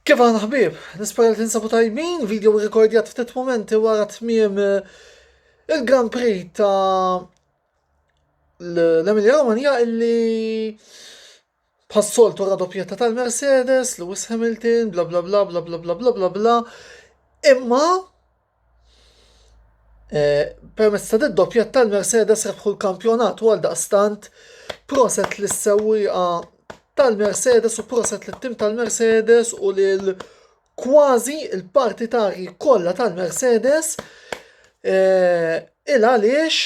Kif għana ħbib, nispera li tinsabu tajbin, video rekordjat ftit momenti wara tmiem il-Grand Prix ta' l-Emilia Romagna illi bħassoltu raddoppjetta tal-Mercedes, Lewis Hamilton, bla bla bla bla bla bla bla bla bla. Imma permezz ta' d-doppjetta tal-Mercedes rebħu l-kampjonat u għal daqstant proset l-sewwieqa tal-Mercedes u proset l-tim tal-Mercedes u lil kważi il-partitari kollha tal-Mercedes il għaliex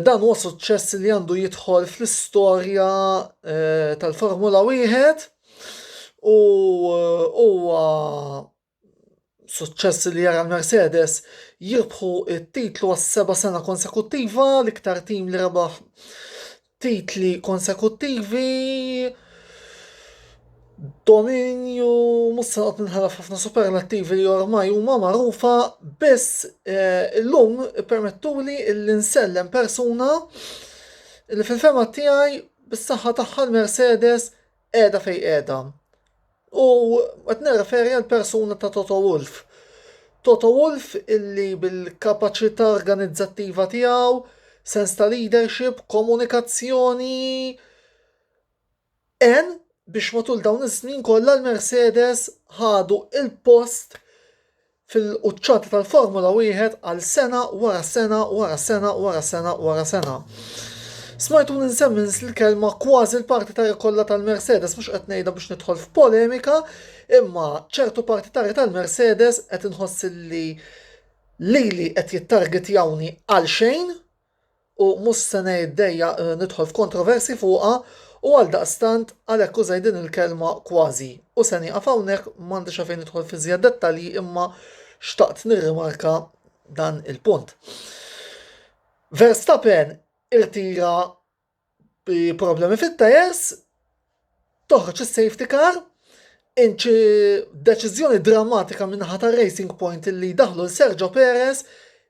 dan huwa suċċess li għandu jidħol fl-istorja tal-Formula 1 u huwa suċċess li jara l-Mercedes jirbħu it-titlu għas-7 sena konsekuttiva, l-iktar tim li rebaħ titli konsekuttivi, dominju, mussa għot nħalaf ħafna superlattivi li ormai huma magħrufa, biss illum permettuli li nsellem persuna li fil-fema tiegħi bis-saħħa tagħha l-Mercedes qiegħda fejn qiegħda. U qed nirreferi għal persuna ta' Toto Wolff. Toto Wolff illi bil-kapaċità organizzattiva tiegħu, sens ta' leadership, komunikazzjoni, biex matul dawn is-snin kollha l-Mercedes ħadu il-post fil-quċċata tal-Formula 1 għal sena wara sena wara sena wara sena wara sena. Smajtu ninsemmi l-kelma kważi l-partitari kollha tal-Mercedes mhux qed ngħidha biex nidħol f'polemika, imma ċertu partitari tal-Mercedes qed inħoss li lili qed jittargetjawni għal xejn u mhux se ngħiddejja nidħol f'kontroversi fuqha u għal daqstant għalhekk użaj din il-kelma kważi. U se nieqaf hawnhekk m'għandix fejn nidħol fi żjed dettalji imma xtaqt nirrimarka dan il-punt. Verstappen irtira bi problemi fit-tajers, toħroġ is-safety car, inċi deċiżjoni drammatika minnaħa ta' Racing Point illi daħlu l-Sergio Perez,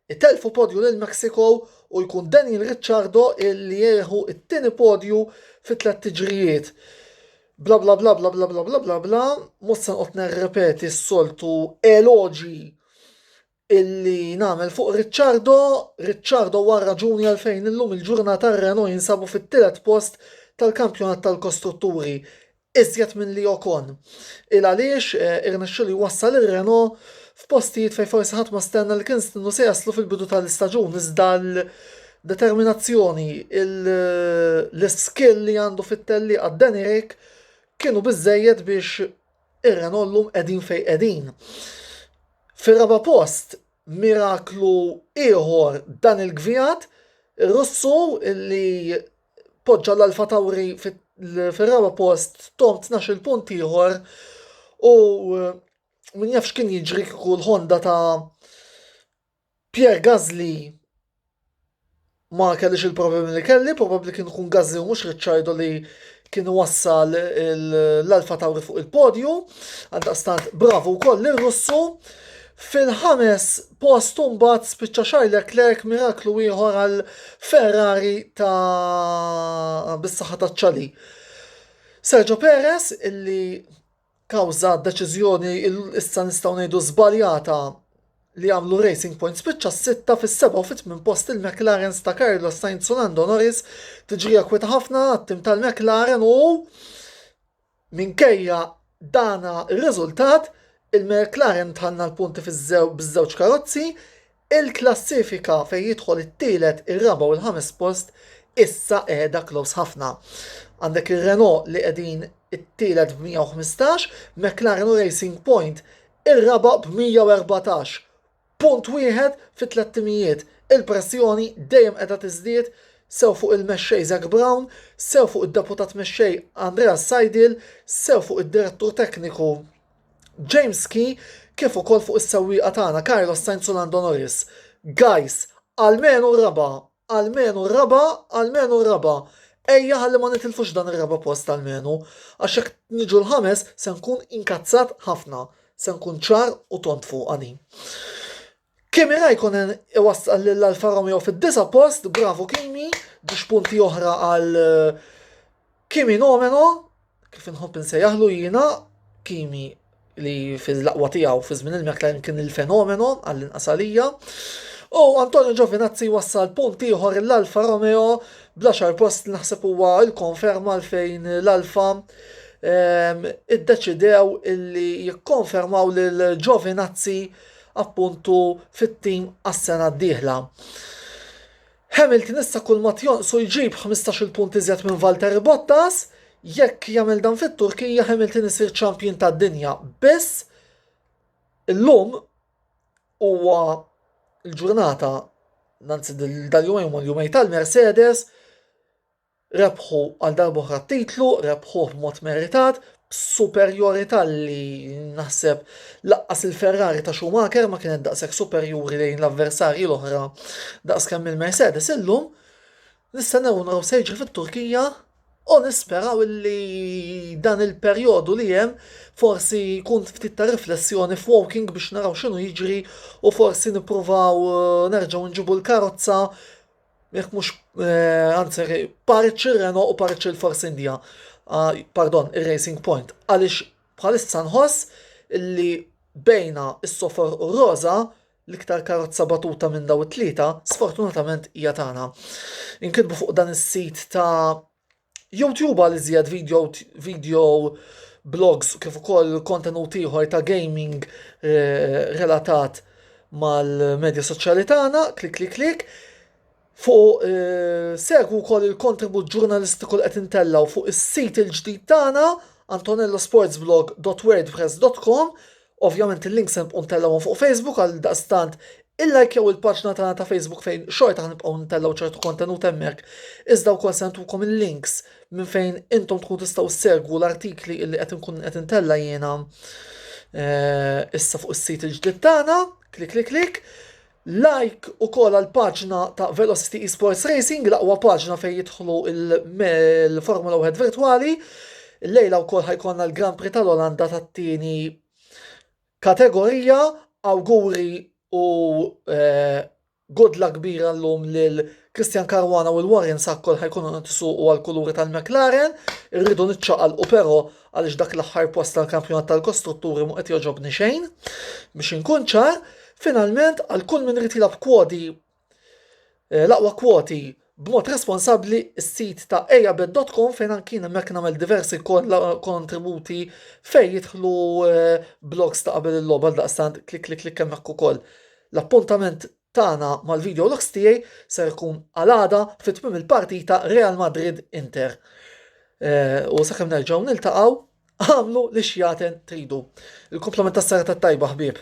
itelfu podju lil Mexico u jkun Daniel Ricciardo illi jieħu it-tieni podju fi 3 tiġrijiet. Bla bla bla bla bla bla bla bla bla, mhux se nqgħod nirrepeti s-soltu eloġi illi nagħmel fuq Ricciardo wara raġuni għalfejn illum il-ġurnata Renault jinsabu fit-tielet post tal-kampjonat tal-kostrutturi, iżjed minn li Ocon. Il-għaliex irnexxielu jwassal ir-Renault f'postijiet fejn forsi ħadd ma stenna li kien stinnu se jaslu fil-bidu tal-istaġun, iżda l-determinazzjoni, l-skill li għandu fit-telli għad-Danny Rick kienu biżżejjed biex ir-Renault llum qegħdin fejn qegħdin. Fir-raba post, miraklu ieħor dan il-gvijat, Russu illi poġġa l-Alfa Tauri fir-raba post tom 12 punt ieħor u min jafx kien jiġri kieku l-Honda ta' Pierre Gasly ma kellix il-problemi li kelli, probabbli kien kun Gasly u mhux Ricciardo li kien wassal l-Alfa Tauri fuq il-podju, għaldaqstant bravu wkoll ir-Russu. Fil-5 post mbagħad spiċċa Charles Leclerc miraklu ieħor għal Ferrari ta' bis-saħħa taċ-ċali. Sergio Perez illi kawża deċiżjoni issa nistgħu ngħidu żbaljata li għamlu Racing Point spiċċa s-6 fis-7 u fit-8 post il-McLaren ta' Carlos Sainz u Lando Norris tiġrija kwieta ħafna għat-tim tal-McLaren u minkejja dana ir-riżultat il-McLaren tħanna l-punti biż-żewġ karozzi, il-klassifika fejn jidħol it-tielet, ir-raba' u l-5 post issa qiegħda close ħafna. Għandek ir-Renault li qegħdin it-tielet b'115, McLaren u Racing Point ir-raba' b'114. Punt wieħed fi 300. Il-pressjoni dejjem qiegħda tiżdied sew fuq il-mexxej Zak Brown, sew fuq id-deputat mexxej Andreas Seidel, sew fuq id-direttur tekniku James Key, kif ukoll fuq is-sewwieqa tagħna Carlos Sainz u Lando Norris. Guys, almenu r-raba. Ejja ħalli ma nitilfux dan ir-raba post almenu, għax hekk niġu l-5 se nkun inkazzat ħafna, se nkun ċar u tont fuq għani. Kimi Raikkonen iwassal lill-Alfa Romeo fid-9 post, bravu Kimi, biex punti oħra għal Kimi Nomeno, kif inħobb insejjaħlu jiena Kimi li fil-laqwa tiegħu fi żmien il-McLaren kien il-fenomeno għall-inqasalija. U Antonio Giovinazzi wassal punt ieħor l-Alfa Romeo bl-10 post naħseb huwa l-konferma fejn l-Alfa iddeċidew illi jikkonfermaw lil Giovinazzi appuntu fit-tim għas-sena d-dieħla. Hamilton issa kull ma jonqsu jġib 15 punt iżjed minn Valtteri Bottas, jekk jagħmel dan fit-Turkija Hamilton isir champion tad-dinja. Biss illum huwa il-ġurnata nanzi dal-jumejn u l-jumejn tal-Mercedes rebħu għal darba oħra titlu, rebħu b'mod meritat, b'superjorità li naħseb laqqas il-Ferrari ta' Schumacher ma kienet daqshekk superjuri lejn l-avversarji l-oħra daqs kemm il-Mercedes illum. Nistennew naraw se jiġri fit-Turkija u nisperaw li dan il-perjodu li hemm forsi jkun ftit ta' riflessjoni f'walking biex naraw x'inhu jiġri u forsi nippruvaw nerġgħu nġibu l-karozza jekk mhux anzi paritx ir-Renault u paritx il-Force India. Pardon, ir-Racing Point. Għaliex bħalissa nħoss illi bejna is-sofor u roza l-iktar karozza batuta minn daw it-tlieta sfortunatament hija tagħna. Inkitbu fuq dan is-sit ta' YouTube għal iżjed video blogs kif ukoll kontenut ieħor ta' gaming relatat mal-medja soċjali tagħna, klik. Fuq segwu wkoll il-kontribut ġurnalistiku li qed intellaw fuq is-sit il-ġdid tagħna antonellosportsblog.wordpress.com. Ovvjament il-links nibqgħu ntellawhom fuq Facebook għal daqstant il-like jew il-paġna tagħna ta' Facebook fejn xorta ħanibqgħu ntellaw ċertu kontenut hemmhekk. Iżda wkoll se ntukom il-links minn fejn intom tkun tistgħu ssegwu l-artikli li qed inkun qed intella jiena issa fuq is-sit il-ġdid tagħna, klik. Like ukoll għall-paġna ta' Velocity Esports Racing, l-aqwa paġna fejn jidħlu il-Formula 1 virtuali. Illejla wkoll ħajkonna l-Grand Prix tal-Olanda tat-tieni kategorija, awguri u godla kbira llum lil Christian Caruana u l-Warren Sakkol ħajkunu nitsuqu għal-kuluri tal-McLaren, irridu nitċaqalqu però għaliex dak l-aħħar post tal-kampjonat tal-kostrutturi mu qed joġobni xejn biex inkun ċar. Finalment għal kull min rid jilgħab kwoti l-aqwa kwoti b'mod responsabbli is-sit ta' eabet.com fejn anki hemmhekk nagħmel diversi kontributi fejn jidħlu blogs ta' qabel il-logħba daqstant klik hemmhekk ukoll. L-appuntament tagħna mal-video logs tiegħi ser ikun għal-għada fit-tmiem il-partita Real Madrid Inter. U sakemm nerġgħu niltaqgħu għamlu li xjaten tridu. Il-komplement tas-serata tajba ħbieb.